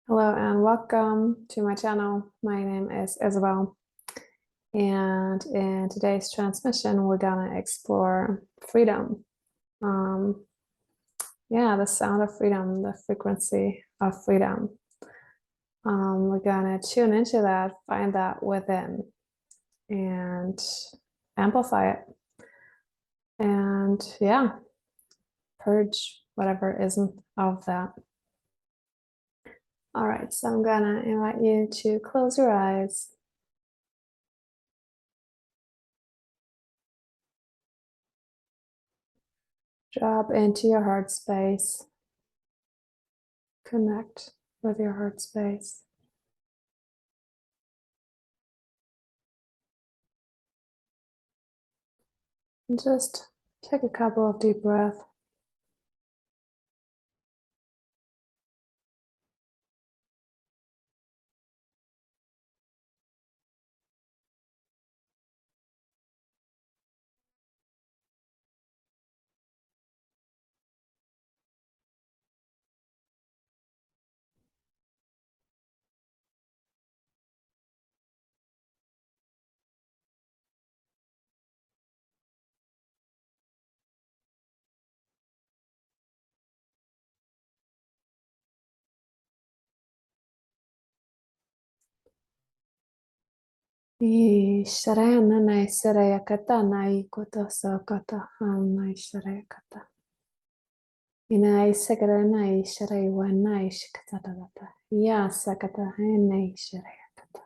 Hello and welcome to my channel. My name is Isabel, and in today's transmission, we're gonna explore freedom. The sound of freedom, the frequency of freedom. We're gonna tune into that, find that within, and amplify it. And purge whatever isn't of that. All right, so I'm gonna invite you to close your eyes. Drop into your heart space. Connect with your heart space. And just take a couple of deep breaths. Sharayana nai sarayakata nai koto sokota nai sharayakata. Inai sagara nai sharaywa nai shikatadata. Ya sakata nai sharayakata.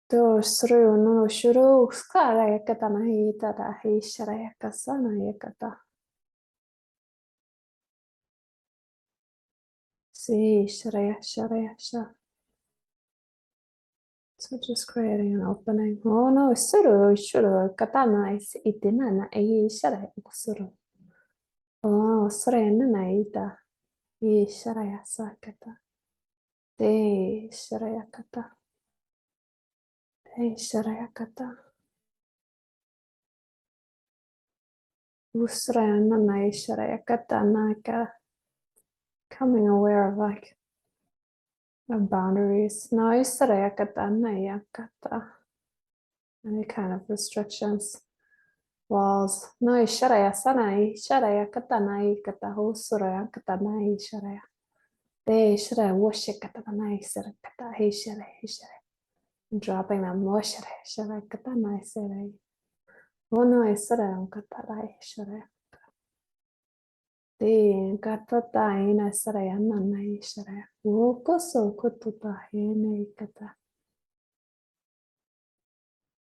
Do sru no shuru skarayakata nai tada hi sharayakasa nayakata. Si sharaya sharaya sha. So just creating an opening. Oh no, suru shuru katana is itinana e sharaya suru. Oh, srena naida. E sharaya sakata. De sharaya kata. De sharaya kata. Usrena nai sharaya kata naka. Coming aware of like the boundaries. No, sharaya kata naya kata. Any kind of restrictions. Walls. No, sharaya sanai. Sharaya kata nai kata. Usraya kata nai sharaya. De sharaya worship kata nai sharaya kata. He sharaya. Dropping them sharaya kata nai sharaya. Ono esere katarai shere. De katata ina sere yana nai shere. Wokoso kututa hene kata.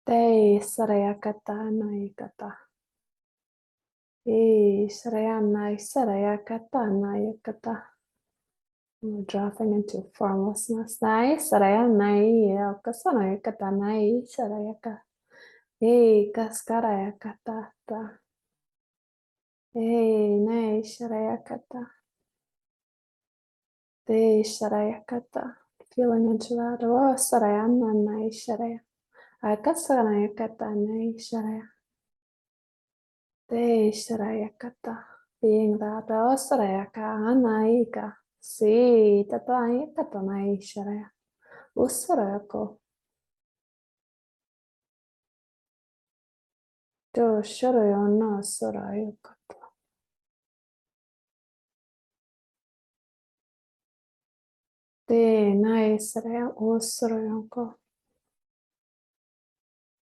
De sere kata nai kata. E sere nai sere kata nai kata. We're dropping into formlessness. Nai sere nai kasana kata nai sere kata. E kaskara kata ta. E nai sere kata. De sharayakata. Feeling into that. Oh, sarayana nai sharaya. Akasaranayakata nai sharaya. De sharayakata. Being that. Oh, sarayaka anaika. Si tatayakata nai sharaya. Usarayako. Do sharayo no sarayakata. De nai saraya usarayako.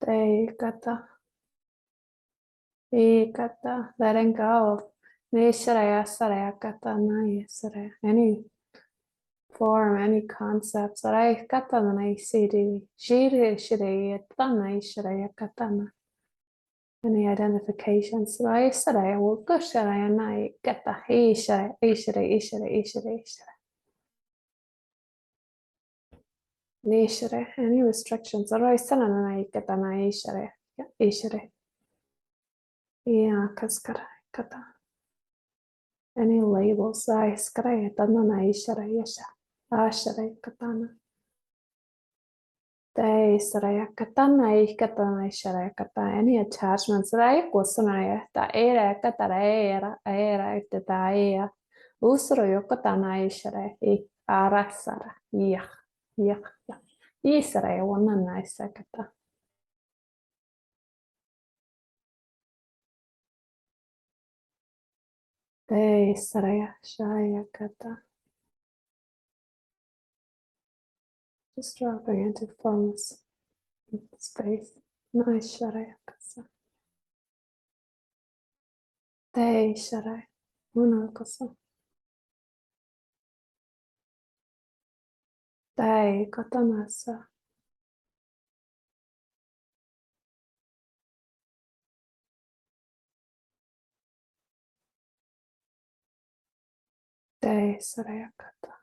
De kata. Ekata, letting go of Nisharaya Sarayakata Naya Saraya. Any form, any concepts that I katana siri, shiri shiri, tanai shiraya katana. Any identifications, Rai Saraya, Wukusharaya Nai, Kata, Ishara, Ishara, Ishara, Ishara, Ishara. Nishara, any restrictions, Rai Sananai, Katana, Ishara, Ishara. Yeah, Kaskara, Kata. Any labels, I skray, tanana, Ishara, Yesha, Ashara, Katana. Any attachments that I was that era katara era tetaea. Usro yokotana ishere I arasara. Yeah. Yeah. Isere one nice sekata. Te isere shaya kata. Just dropping into formless space. Nice shara kasa. Te shara. Una kasa. Te katamasa. Te saraya kata.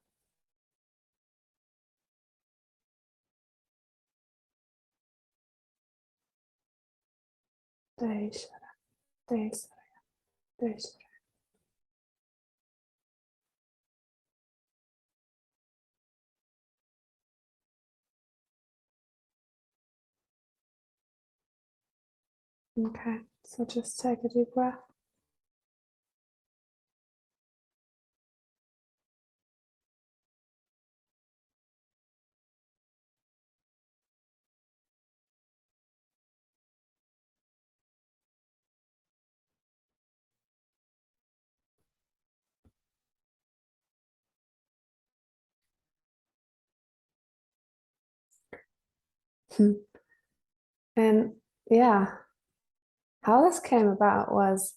Te shara. Te saraya. Te shara. Okay, so just take a deep breath. And yeah, how this came about was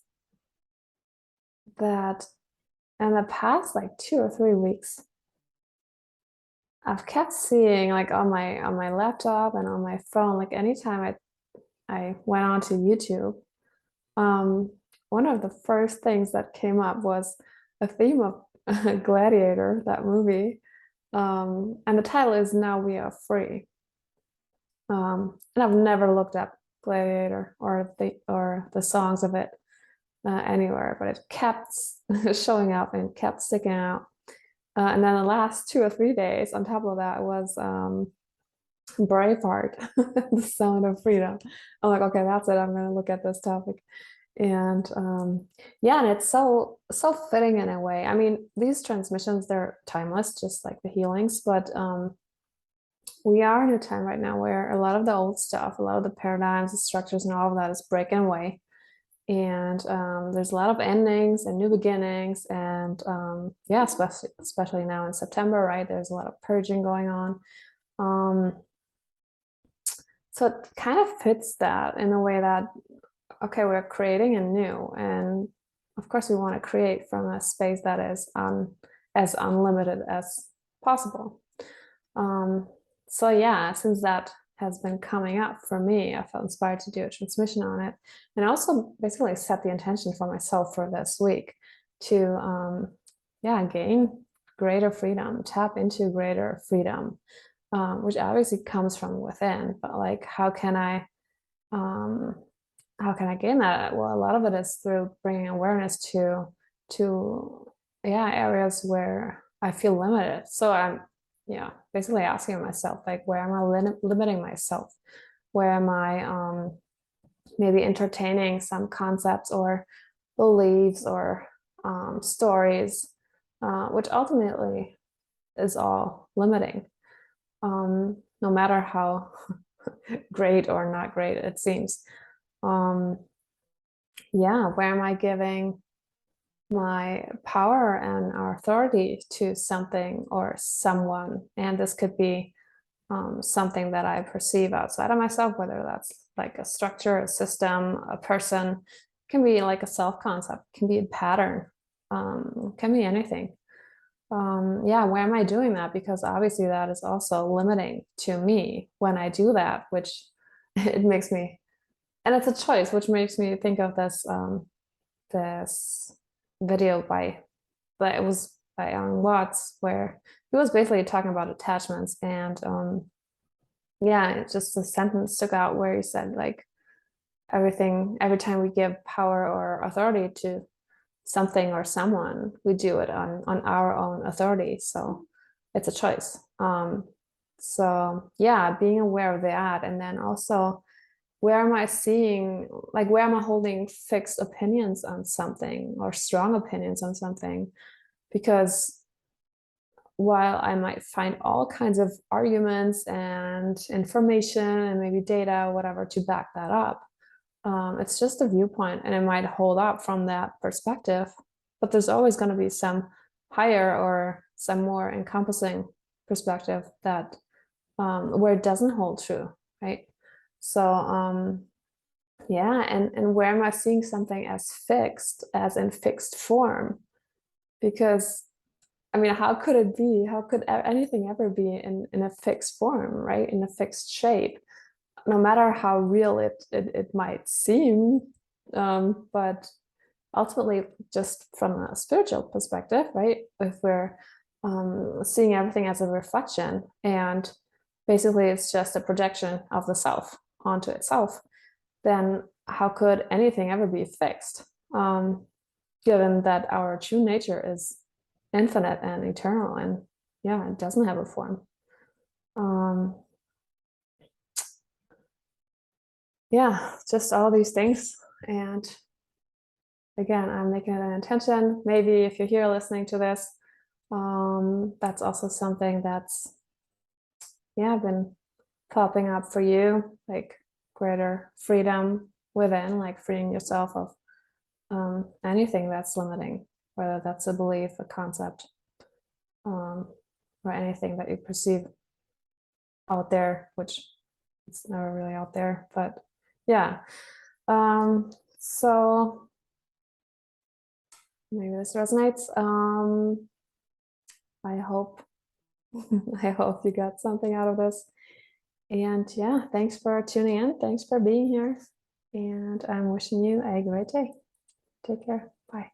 that in the past like 2 or 3 weeks, I've kept seeing like on my laptop and on my phone, like anytime I went onto YouTube, um, one of the first things that came up was a theme of Gladiator, that movie. And the title is Now We Are Free. And I've never looked up Gladiator or the songs of it anywhere, but it kept showing up and kept sticking out. And then the last 2 or 3 days, on top of that, was Braveheart, The Sound of Freedom. I'm like, okay, that's it. I'm going to look at this topic. And yeah, and it's so fitting in a way. I mean, these transmissions, they're timeless, just like the healings, but we are in a time right now where a lot of the old stuff, a lot of the paradigms, the structures, and all of that is breaking away. And there's a lot of endings and new beginnings. And yeah, especially now in September, right? There's a lot of purging going on. So it kind of fits that in a way that, okay, we're creating a new. And of course, we want to create from a space that is as unlimited as possible. So yeah, since that has been coming up for me, I felt inspired to do a transmission on it, and also basically set the intention for myself for this week to yeah, gain greater freedom, tap into greater freedom, which obviously comes from within. But like, um, how can I gain that? Well, a lot of it is through bringing awareness to yeah, areas where I feel limited. So I'm yeah, basically asking myself, like, where am I limiting myself? Where am I maybe entertaining some concepts or beliefs or stories, which ultimately is all limiting, no matter how great or not great it seems. Yeah, where am I giving my power and our authority to something or someone? And this could be something that I perceive outside of myself, whether that's like a structure, a system, a person, can be like a self concept, can be a pattern, can be anything. Yeah, where am I doing that? Because obviously that is also limiting to me when I do that, which it makes me, and it's a choice, which makes me think of this video but it was by Alan Watts, where he was basically talking about attachments. And yeah, it just a sentence stuck out where he said, like, every time we give power or authority to something or someone, we do it on our own authority. So it's a choice. So yeah, being aware of that, and then also where am I seeing, like, where am I holding fixed opinions on something or strong opinions on something? Because while I might find all kinds of arguments and information and maybe data, whatever, to back that up, it's just a viewpoint and it might hold up from that perspective, but there's always going to be some higher or some more encompassing perspective that where it doesn't hold true, right? So yeah, and where am I seeing something as fixed, as in fixed form? Because I mean, how could it be? How could anything ever be in a fixed form, right? In a fixed shape, no matter how real it might seem. But ultimately, just from a spiritual perspective, right? If we're seeing everything as a reflection, and basically it's just a projection of the self onto itself, then how could anything ever be fixed? Given that our true nature is infinite and eternal, and yeah, it doesn't have a form. Yeah, just all these things. And again, I'm making it an intention. Maybe if you're here listening to this, that's also something that's, yeah, been popping up for you, like greater freedom within, like freeing yourself of anything that's limiting, whether that's a belief, a concept, or anything that you perceive out there, which it's never really out there, but yeah. So maybe this resonates. I hope I hope you got something out of this. And yeah, thanks for tuning in. Thanks for being here. And I'm wishing you a great day. Take care. Bye.